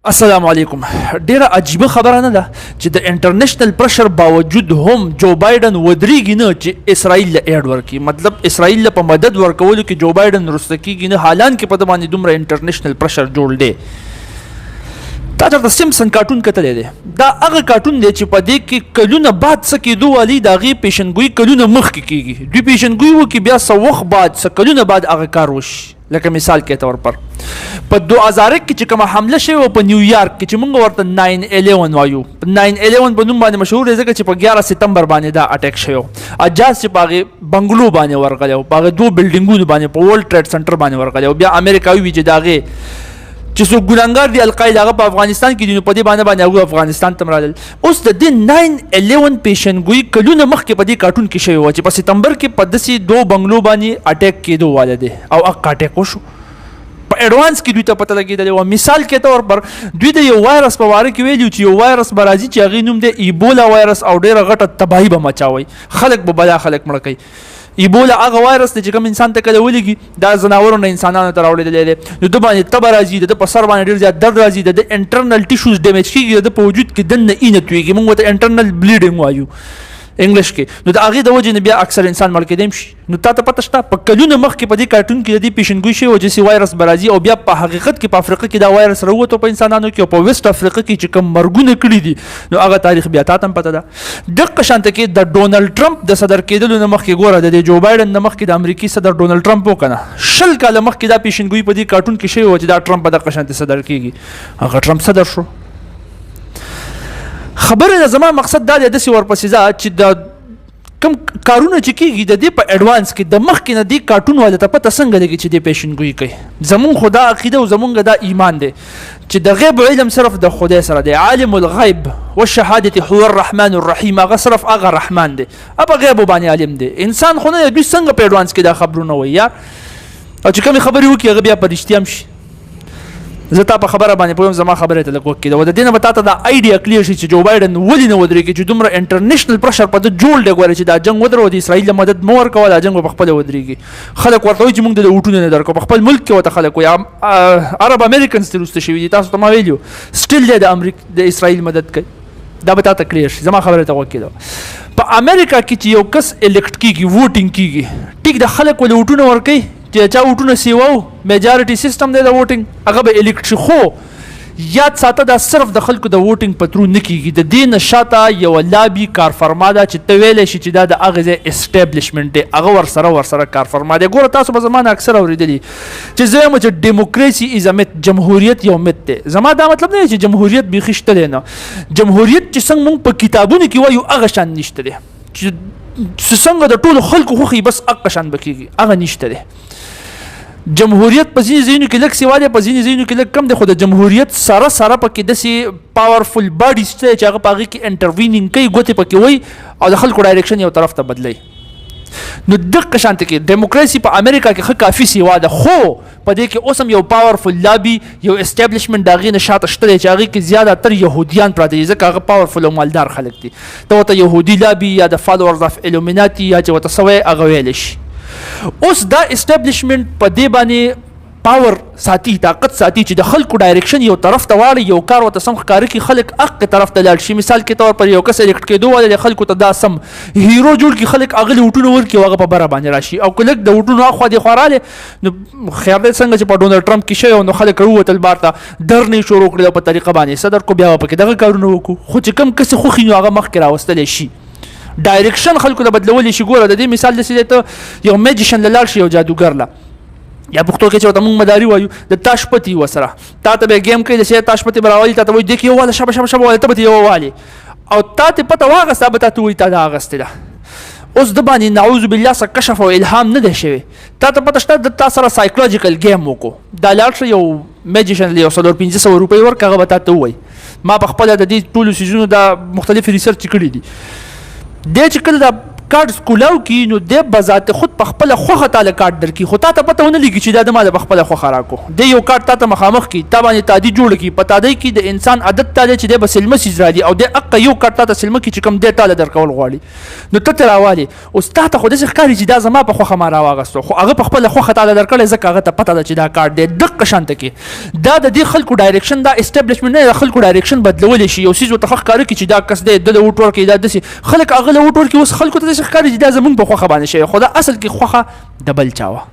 السلام علیکم. ډیره عجیبه خبره نه ده چې د انټرنیشنل پرشر باوجود هم جو بایدن ودرېږي نه چې اسرائیل له ایډ ورکړي. مطلب اسرائیل له په مدد ورکولو کې جو بایدن وروسته کېږي نه، حالان کې په ده باندې دومره انټرنیشنل پرشر جوړ دی. تا چېرته سیمپسن کارټون کتلی دی؟ دا هغه کارټون دی چې په دې کې کلونه بعد څه کېدو والی د هغې پیشنګویي کلونه مخکې کېږي. دوی پیشنګویي وکړي، بیا څه وخت بعد څه کلونه بعد هغه کار وشي. لکه مثال کې طور پر په 2001 کې چې کومه حمله شوې وه په نیویارک کې چې موږ ورته 9/11 وایو. 9/11 په نوم باندې مشهور دی ځکه چې په 11 سپتمبر باندې دا اټیک شوی و. اجاز چې په هغې بنګلو باندې ورغلی و، په هغې 2 بلډینګونو باندې په ورلډ ټریډ سنټر باندې ورغلی و. بیا امریکاوي وي چې د هغې چې څوک ګناهګار دي القاعده هغه په افغانستان کې دي، نو په دې باندې هغوی افغانستان ته رالل. اوس د دې 9/11 پیشنګویي کلونه مخکې په دې کارټون کې شوې وه چې په سپتمبر کې په داسې 2 بنګلو باندې اټیک کېدو واله دی او هغه اټیک وشو. په اډوانس کې دوی ته پته لګېدلې وه. مثال کې طور پر دوی د یو وایرس په باره کې ویلي چې یو وایرس به راځي چې هغې نوم دی ایبولا وایرس او ډېره غټه تباهي به مچاوئ، خلک به بلا خلک مړه کوي. ایبولا هغه وایرس دی چې کوم انسان ته کله ولګي دا ځناورو نه انسانانو ته راوړېدلی دی، نو ده باندې تبه راځي، د ده په سر باندې ډېر زیات درد راځي، د ده انټرنل ټیشوز ډیمیج کېږي، د ده په وجود کې دننه اینه تویږي، موږ ورته انټرنل بلیډینګ وایو انګلیش کې. نو د هغې د وجې نه بیا اکثر انسان مړ کېدی شي. نو تا ته پته شته په کلونه مخکې په دې کارټون کې د دې پیشنګویي شوې وه چې وایرس به راځي، او بیا په حقیقت کې په افریقا کې دا وایرس راووتو په انسانانو کې، او په ویسټ افریقا کې چې کوم مرګونه کړي دي نو هغه تاریخ بیا تا ته هم پته ده. دقه شانته کې د ډونالډ ټرمپ د صدر کېدلو نه مخکې ګوره د جو بایډن نه مخکې د امریکي صدر ډونالډ ټرمپ و که نه 20 کاله مخکې دا پیشنګویي په دې کارټون کې شوې وه چې دا ټرمپ به دقه شانتې صدر کېږي. هغه ټرمپ صدر شو. خبره ده زما مقصد دا دی داسې ورپسې ځه چې د کوم کارونه چې کېږي د دې په اډوانس کې د مخکې نه دې کارټون والا ته پته څنګه لګي چې دې پیشنګویي کوي. زمونږ خو دا عقیده او زمونږ دا ایمان دی چې د غیب علم صرف د خدای سره دی. عالم الغیب والشهادة هو الرحمن الرحیم. هغه صرف هغه رحمان دی، هغه غیبو باندې عالم دی. انسان خو نه دی، دوی څنګه په اډوانس کې دا خبرونه وایي یار، او چې کومې خبرې وکړي هغه بیا په رښتیا هم شي. زه تا په خبره باندې پوهیم، زما خبرې ته لږ وخت کېده. د دې نه به تا ته دا آیډیا کلیر شي چې جو بایډن ولې نه ودرېږي، چې دومره انټرنیشنل پرشر په ده جوړ دی ګوره چې دا جنګ ودرو، د اسرائیل له مدد مه ورکوه، دا جنګ به په خپله ودرېږي. خلک ورته وایي چې موږ د اوټونه نه درکوو، په خپل ملک کې ورته خلک وایي عرب امریکنز ترې وروسته شوي دي، تاسو ته ما ویلي وو سټیل دی د اسرائیل مدد کوي. دا به تا ته کلیر شي، زما خبرې ته غوږ کېده. په امریکا کې چې یو کس الکټ کېږي، ووټینګ کېږي، ټیک د خلک ولې اوټونه ورکوي چې چا اوټونه سیوه و، میجارټي سیسټم دی د ووټینګ، هغه به الکټ شي. خو یاد ساته دا صرف د خلکو د ووټینګ په ترو نه کېږي، د دې نه شاته یوه لابي کارفرما ده چې ته ویلی شي چې دا د هغې ځای اسټیبلیشمنټ دی، هغه ورسره کارفرما دی. ګوره تاسو به زما نه اکثر اورېدلي چې زه یم چې ډیموکراسي از ا میت، جمهوریت یو میت دی. زما دا مطلب نه دی چې جمهوریت بیخي شته دی، نه. جمهوریت چې څنګه موږ په کتابونو کې وایو هغه شان نشته دی، چې څنګه د ټولو خلکو خوښي بس هغه شان به کېږي، هغه نشته دی. جمهوریت په ځینې ځایونو کې لږ سیوا دی، په ځینې ځایونو کې لږ کم دی، خو د جمهوریت سره پکې داسې پاورفل باډي شته چې هغه په هغې کې انټروینینګ کوي، ګوتې پکې وایي او د خلکو ډایرکشن یو طرف ته بدلوي. نو دقه شانته کې ډیموکراسي په امریکا کې ښه کافي سیوا ده، خو په دې کې اوس هم یو پاورفل لابي، یو اسټیبلیشمنټ د هغې نه شاته شته دی چې هغې کې زیاده تر یهودیان پراته دي، ځکه هغه پاورفل او مالدار خلک دي. ته ورته یهودي لابي یا د فالورز اف الومیناتي یا چې ورته څه وایي هغه ویلی شي. اوس دا اسټیبلیشمنټ په دې باندې پاور ساتي، طاقت ساتي چې د خلکو ډایرکشن یو طرف ته واړي، یو کار ورته سم ښکاره کړي، خلک هغې طرف ته لاړ شي. مثال کې طور پر یو کس الکټ کېدو والی خلکو ته دا سم هیرو جوړ کړي، خلک هغه اوټونه ورکړي او هغه په بره باندې راشي، او که لږ د اوټونو اخوا دېخوا رالی نو خیر دی څنګه چې په ډونالډ ټرمپ کې شوی نو خلک راووتل بار ته، درنې شروع کړي او په طریقه باندې صدر کو، بیا به پکې دغه کارونه وکړو. خو چې کوم کسې خوښي نو هغه مخکې راوستلی شي، ډایرکشن خلکو ته بدلولی شي. ګوره د دې مثال داسې دی، ته یو میجیشن له لاړ شي، یو جادوګر له، یا پښتو کې چې ورته موږ مداري وایو، د تاش پتي ورسره تا ته به ګیم کوي، د سې تاش پتي به راولي، تا ته وایي دې کې یو واله شابه شابه واله، ته به یو والي او تا ته پته واغسته، به تا ته وایي تا دا اغستې ده. اوس د باندې نعوذ بالله څه کشف او الهام نه دی شوی، تا ته پته شته د تا سره سایکولوجیکل گیم وکړو، دا لاړ شه یو میجیشن له 150 روپۍ ورکړه، هغه به تا ته ووایي. ما په خپله د دې ټولو څیزونو دا مختلف ریسرچ کړي دي. دی چې کله دا کارت کولاو کی نو د بذات خود په خپل خوخه تعالی کارت درکې خو تا ته پته ونه لګي چې دا د ما د خپل خوخه راکو د یو کارت ته مخامخ کی تا باندې تادی جوړ کی پتا دی کی د انسان عادت تعالی چې د بسلمه سیزرالي او د اق یو کارت ته سلمه کی چې کم د تعالی درکول غواړي نو ته تراوالي او ستا ته خود څه ښکاری چې دا زما په خوخه ما راوغستو خو هغه په خپل خوخه تعالی درکړل ځکه هغه ته پته ده چې دا کارت دی دقه شانته کې دا د دې خلکو ډایرکشن دا اسټابلیشمنت نه خلکو ډایرکشن بدلول شي یو سیز ته ښکاری کی چې دا کس دی د وټ ورکی دا دسي خلک هغه له وټ ورکی اوس خلکو ته ښکاری چې دا زمونږ په خوخه باندې شي خو دا اصل کې خوخه د بل چاوه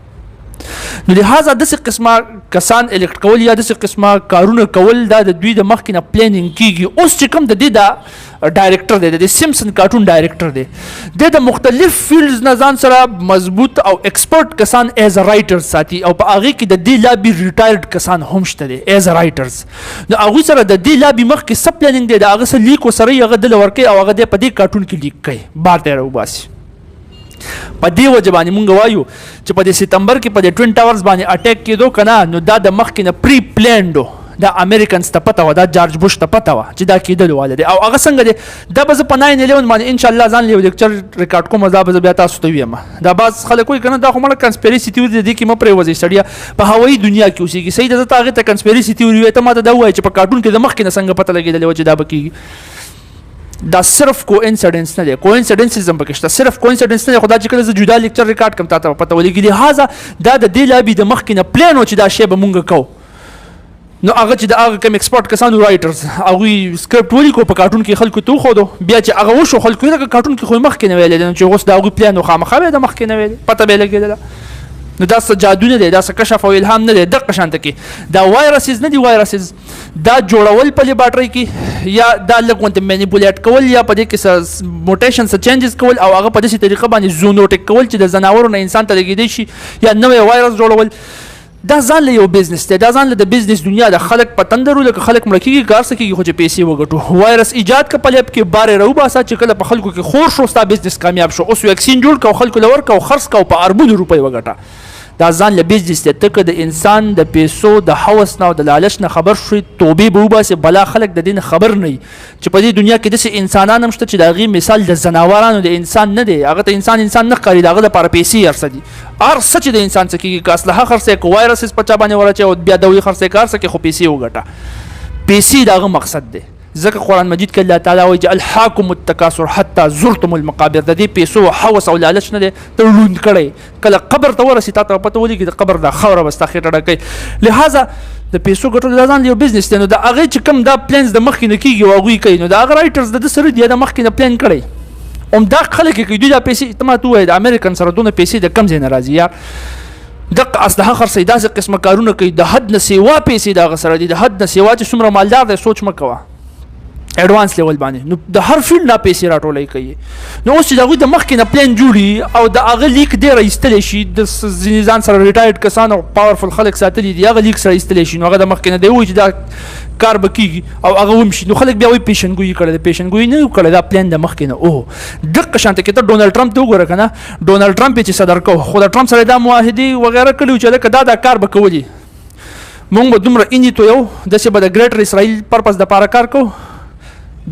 نو لهذا داسې قسمه کسان الکټ کول یا داسې قسمه کارونه کول دا د دوی د مخکې نه پلانینګ کیږي اوس چې کوم د دې دا ډایرکټر دی د سیمسن کارټون ډایرکټر دی د مختلف فیلډز نه ځان سره مضبوط او ایکسپرټ کسان ایز ا رائټر ساتي او په هغې کې د دې لابي ریټایرډ کسان هم شته دي ایز ا رائټرز د هغوی سره د دې لابي مخکې سب پلانینګ دی د هغه څه لیک ورسره هغه دله ورکوي او هغه دی په دې کارټون کې لیک کوي بار ته یې راوباسي په دې وجه باندې مونږ وایو چې په دې سپتمبر کې په دې ټوین ټاورز باندې اټیک کېدو که نه نو دا د مخکې نه پری پلانډ و دا امریکنز ته پته وه دا جارج بوش ته پته وه چې دا کېدلو واله دی او هغه څنګه دی دا به زه په 9/11 باندې انشاءالله ځان له یو لیکچر ریکارډ کوم دا به زه بیا تاسو ته ویم دا بعض خلک وایي که نه دا خو مړه کنسپیرسي تیوري دی دې کې مه پرېوځئ سړیه په هوایي دنیا کې اوسېږي صحیح ده زه ته هغې ته کنسپیرسي تیوري وایي ته ما ته دا ووایه چې په کارټون کې د مخکې نه څنګه پته لګېدلې وه چې دا به کېږي دا صرف کوئنسیډنس نه دی کوئنسیډنسز هم پکې شته صرف کوئنسیډنس نه دی خو دا چې کله زه جدا لیکچر ریکارډ کړم تا ته به پته ولګي لهذا دا د دې لابي د مخکې نه پلان و چې دا شی به مونږ کوو نو هغه چې د هغه کوم ایکسپرټ کسانو رایټرز هغوی سکرپټ ولیکو په کارټون کې خلکو ته وښودو بیا چې هغه وشو خلکو یې لکه کارټون کې خو یې مخکې نه ویلی دی نو چې اوس د هغوی پلان و خامخا به یې د مخکې نه ویلی پته به یې لګېدله نو دا څه جادو نه دی دا څه کشف او الهام نه دی دقه شانته کې دا وایرسز نه دي وایرسز دا جوړول په لیبارټرۍ کې یا دا لږ غونته مینیپولیټ کول یا په دې کې څه موټیشن څه چینجز کول او هغه په داسې طریقه باندې زونوټیک کول چې د ځناورو نه انسان ته لګېدی شي یا نوی وایرس جوړول دا ځان له یو بزنس دی دا ځان له د بزنس دنیا د خلک په تندرو لکه خلک مړه کېږي کار څه کېږي خو چې پیسې وګټو وایرس ایجاد که په لیب کې بارې راوباسه چې کله په خلکو کې خور شو ستا بزنس کامیاب شو اوس ویکسین جوړ که او خلکو له ورکه او خرڅ که او په اربونو روپۍ وګټه دا ځان له بزنس دی ته که د انسان د پیسو د هوس نه او د لالچ نه خبر شوې توبې به وباسې بلا خلک د دې نه خبر نه وي چې په دې دنیا کې داسې انسانان هم شته چې د هغې مثال د ځناورانو د انسان نه دی هغه ته انسان نه ښکاري د هغه دپاره پیسې هر څه دي هر څه چې د انسان څه کېږي که اسلحه خرڅوي که وایرسز په چا باندې ورچوي او بیا دولي خرڅوي که هر څه کې خو پیسې وګټه پیسې د هغه مقصد دی ځکه قرآن مجید کې الله تعالی وایي چې الحاکم التکاثر حتی زرتم المقابر د دې پیسو هوس او لالچ نه دی ته ړوند کړی کله قبر ته ورسي تا ته پته ولګي د قبر دا خاوره به ستا خېټه ډکوي لهذا د پیسو ګټل دا ځان یو بزنس دی نو د هغې چې کوم دا پلانز د مخکې نه کېږي او هغوی کوي نو د هغه رایټرز د ده سره دي د مخکې نه پلان کړی همدا خلک یې کوي دوی دا پیسې ته ما ته ووایې د امریکن سره دونه پیسې د کم ځای نه راځي یار دغه اسلحه خرڅوي داسې قسمه کارونه کوي د حد نه سیوا پیسې د هغه سره دي د حد نه سیوا چې څومره مالدار دی سوچ مه کوه ایڈوانس لیول باندې نو د هر فیلډ نه پیسې راټولوي کوي نو اوس چې د هغوی د مخکې نه پلان جوړي او د هغه لیک دی راایستلی شي د ځینې ځان سره ریټایرډ کسان او پاورفل خلک ساتلي دي هغه لیک سره ایستلی شي نو هغه د مخکې نه دی وایي چې دا کار به کېږي او هغه ومشي نو خلک بیا وایي پیشنګویي کړی دی پیشنګویي نه کړی دا پلان د مخکې نه او دقه شانته کې ته ډونالډ ټرمپ ته وګوره که نه ډونالډ ټرمپ یې چې صدر کو خو د ټرمپ سره دا معاهدې وغیره کړي وو چې لکه دا کار به کولي مونږ به دومره انجې تویو داسې به د ګریټر اسرائیل پرپز دپاره کار کوو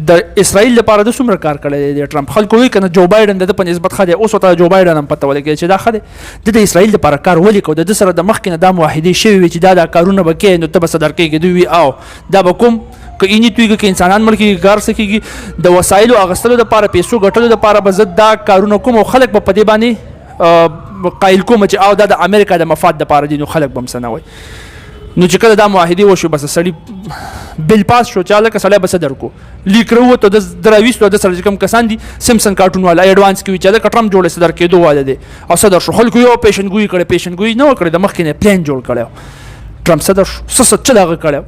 د اسرائیل لپاره د څومره کار کړی دی ټرمپ خلکو وایي که نه جو بایډن د ده په نسبت ښه دی اوس ورته جو بایډن هم پته ولګېده چې دا ښه دی د اسرائیل لپاره کار ولې کوو د ده سره د مخکې نه دا معاهدې شوي وي چې دا کارونه به کوې نو ته به صدر کېږي دوی وي او دا به کوم که اینې تویږي که انسانان مړ کېږي کار څه کېږي د وسایلو اخیستلو دپاره پیسو ګټلو دپاره به زه دا کارونه کوم او خلک به په دې باندې قایل کوم چې او دا د امریکا د مفاد دپاره دي نو خلک به هم څه نه وایي نو چې کله دا معاهدې وشو بس سړي بل پاس شو چې لکه سړی به څه درکړو لیک راووتو د راویستو د سره چې کوم کسان دي سیمسن کارټون والا ایډوانس کې وي چې لکه ټرمپ جوړی صدر کېدو واله دی او صدر شو خلکو یو پیشنګویي کړی پیشنګویي نه وکړې د مخکې نه پلان جوړ کړی ټرمپ صدر شو څه د هغه کړی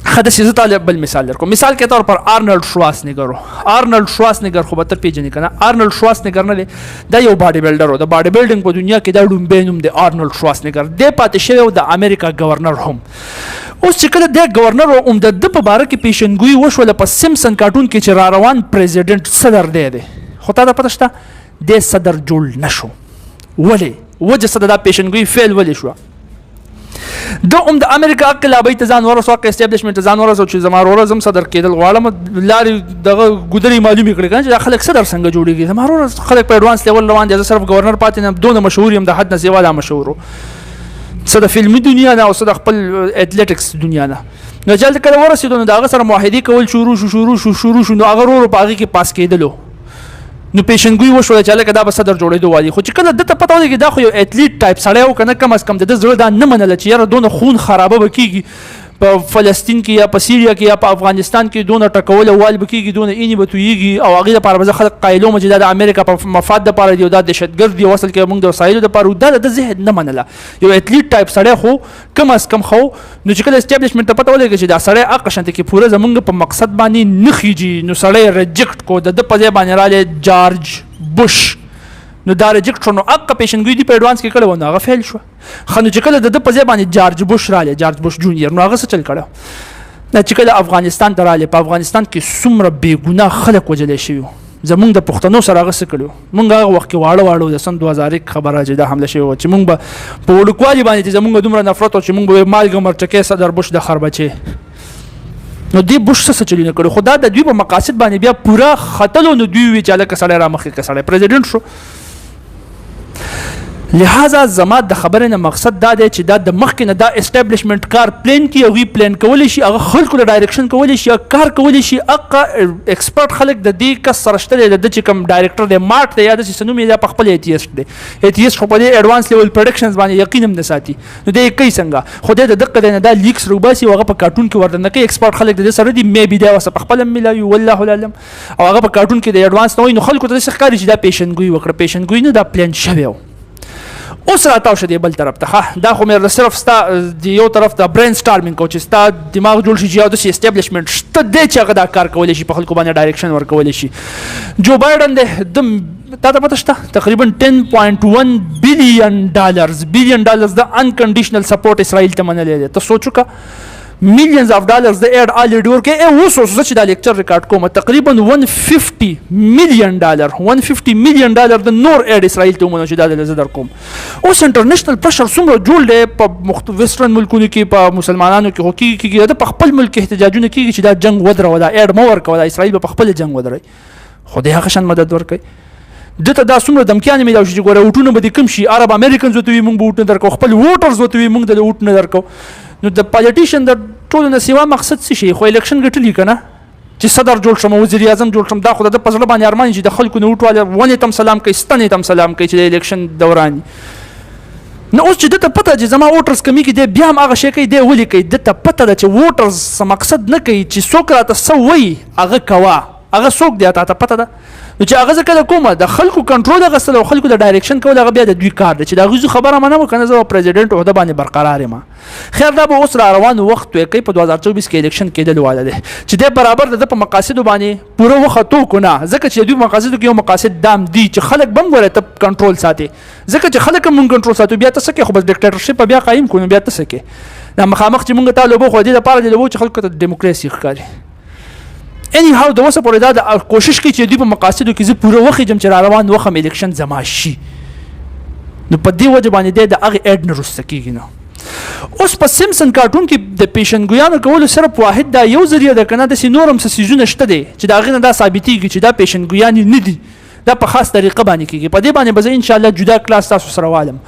ښه داسې زه تاله بل مثال درکوم مثال کے طور پر آرنلډ شواسنیګر و آرنلډ شواسنیګر خو به ته پېژنې که نه آرنلډ شواسنیګر نه دی دا یو باډي بلډر و د باډي بلډینګ په دنیا کې دا ړومبی نوم دی آرنلډ شواسنیګر دی پاتې شوی و د امریکا گورنر هم اوس چې کله دی گورنر و هم د ده په باره کې پیشنګویي وشوله په سیمسن کارټون کې چې را روان پریزیډنټ صدر دی خو تا ته پته شته دی صدر جوړ نه شو ولې وجه څه ده دا پیشنګویي فیل ولې شوه د امریکا کلابې ته ځان ورسو که اسټابلیشمنت ته ځان ورسو چې زما وروره زم صدر کېدل غواړم لارې دغه ګودرې معلومې کړې که نه چې خلک صدر څنګه جوړېږي زما وروره خلک په ایډوانس لیول روان دي زه صرف ګورنر پاتې نه دونه مشهور یم د حد نه سیوا دا مشهور څه د فلمي دنیا نه او څه د خپل ایتلیټکس دنیا نه نو چې هلته کله ورسېدو نو د هغه سره معاهدې کول شروع شو نو هغه ورو په هغې کې پاس کېدلو نو پیشنګوي وشوله چې هلکه دا به صدر جوړېدو والي خو چې کله دته پته ولګي دا خو یو ایتلیټ ټایپ سړی و که نه کم از کم د ده زړه دا نه منله چې یاره دونه خون خرابه به کېږي په فلسطین کې یا په سیریا کې یا په افغانستان کې دونه ټکول او وال به کېږي دونه اینې به تویېږي او هغې دپاره به زه خلک قایلوم چې دا د امریکا په مفاد دپاره دی او دا دهشتګرد دي او اصل کې موږ د وسایلو دپاره دا د ده ذهن نه منله یو ایتلیټ ټایپ سړی خو کم از کم خو نو چې کله اسټابلیشمنټ ته پته ولګي چې دا سړی هغه شانته کې پوره زمونږ په مقصد باندې نه خیږي نو سړی ریجکټ کو د ده په ځای باندې رالی جارج بوش نو دا ریجکټ شو نو هغه پیشنګوي دي په ایډوانس کې کړی و نو هغه فیل شوه ښه نو چې کله د ده په ځای باندې جارج بوش رالی جارج بوش جونیر نو هغه څه چل کړی چې کله افغانستان ته رالی په افغانستان کې څومره بېګناه خلک وژلی شوي وو زمونږ د پښتنو سره هغه څه کړي وو مونږ هغه وخت کې واړه د سن 2001 خبره چې دا حمله شوې وه چې مونږ به په وړوکوالي باندې چې زمونږ دومره نفرت و چې مونږ به مالګه مرچکې صدر بوش د خربچې نو دې بوش څه چلی نه کړي خو دا د دوی په مقاصد باندې بیا پوره ختلو نو دوی وي چې هلکه سړی را مخکې که سړی پریزیډنټ شو لہذا زما د خبرې نه مقصد دا دی چې دا د مخکې نه دا اسټابلیشمنټ کار پلان کړي هغوی پلان کولی شي هغه خلکو له ډایرکشن کولی شي کار کولی شي هغه ایکسپرټ خلک د دې کس سره شته دی د ده چې کوم ډایرکټر دی مارټ دی یا داسې څه نوم یې دا په خپل ایتیسټ دی ایتیسټ خو په دې ایډوانس لیول پرډکشنز باندې یقین هم نه ساتي نو دی یې کوي څنګه خو دی د دقه دی نه دا لیکس روباسي او هغه په کارټون کې ورته نه کوي ایکسپرټ خلک د دې سره دي میبي دی ورسره په خپله هم میلاوي والله العلم او هغه په کارټون کې د ایډوانس نه وایي نو خلکو ته داسې ښکاري چې دا پیشنګوي وکړه پیشنګوي نه دا پلان شوی و اوس راتاو شه دی بل طرف ته دا خو مې صرف ستا د یو طرف ته برین سټارمینګ کو چې ستا دماغ جوړ شي چې یو داسې اسټابلیشمنټ شته دی چې هغه دا کار کولی شي په خلکو باندې ډایرکشن ورکولی شي جو بایډن دی د تا ته پته شته تقریبا $10.1 بلین د انکنډیشنل سپورټ اسرائیل ته منلی دی ته سوچ وکړه millions of dollars د ایډ الریډي ورکوي اوس زه چې دا لیکچر ریکارډ کوم تقریبا $150 million د نور ایډ اسرائیل ته ومنو چې دا زه در کوم اوس انټرنیشنل پرشر څومره جوړ دی په ویسټرن ملکونو کې په مسلمانانو کې خو کېږي دا په خپل ملک احتجاجونه کېږي چې دا جنګ ودروه دا ایډ مه ورکوه دا اسرائیل به په خپل جنګ ودروي خو دی هغه شان مدد ورکوي دته دا څومره دمکیانې میلاو شي چې ګوره ووټونه به دې کم شي عرب امریکنز ورته وي موږ به ووټ نه درکوو خپل ووټرز ورته وي موږ د ووټ نه درکوو نو د پالیټیشن د ټولو نه سوا مقصد څه شي خو الیکشن ګټلي که نه چې صدر جوړ شم وزیر اعظم جوړ شم دا خو د ده په زړه باندې ارمان چې د خلکو نه ووټ واله ونې ته هم سلام کوي ستنې ته هم سلام کوي چې د الیکشن دوران نو اوس چې دته پته چې زما ووټرز کمی کې دی بیا هم هغه شی کوي دی ولې کوي دته پته ده چې ووټرز څه مقصد نه کوي چې څوک راته څه وایي هغه کوه هغه څوک دی تا ته پته ده نو چې هغه زه کله کومه د خلکو کنټرول اخیستل او خلکو د ډایرکشن کول هغه بیا د دوی کار دی چې د هغوی زه خبره منم که نه زه به پرزیډنټ عهده باندې برقرار یم خیر دا به اوس را روان وخت توی کوي په 2024 کې الیکشن کېدل واله دی چې دی برابر د ده په مقاصدو باندې پوره وختو کو نه ځکه چې د دوی مقاصدو کې یو مقاصد دام دي چې خلک به هم ګوره ته کنټرول ساتي ځکه چې خلک هم مونږ کنټرول ساتو بیا ته څه کوې خو بس ډیکټیټرشپ بیا قایم کړو نو بیا ته څه کوې دا مخامخ چې مونږ تا لوبو خو دې دپاره دې لوبو چې خلکو ته ډیموکراسي ښکاري anyhow د اوسه پورې دا کوشش کوي چې دوی په مقاصدو کې زه پوره وخېږم چې را روان وخم الیکشن زما شي نو په دې وجه باندې دی د هغې ایډ نه رسته کېږي نه اوس په سیمسن کارټون کې د پیشنګویانو کولو صرف واحد دا یو ذریعه ده که نه داسې نور هم څه څیزونه شته دی چې د هغې نه دا ثابتېږي چې دا پیشنګویانې نه دي دا په خاص طریقه باندې کېږي په دې باندې به زه انشاءالله جدا کلاس تاسو سره والم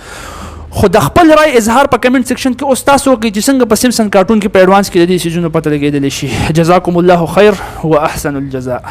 خو د خپل رای اظهار په کمنټ سیکشن کې اوس تاسو وکړئ چې څنګه په سیمسن کارټون کې په ایډوانس کې د دې څیزونو پته لګېدلی شي جزاکم الله خیر واحسن الجزاء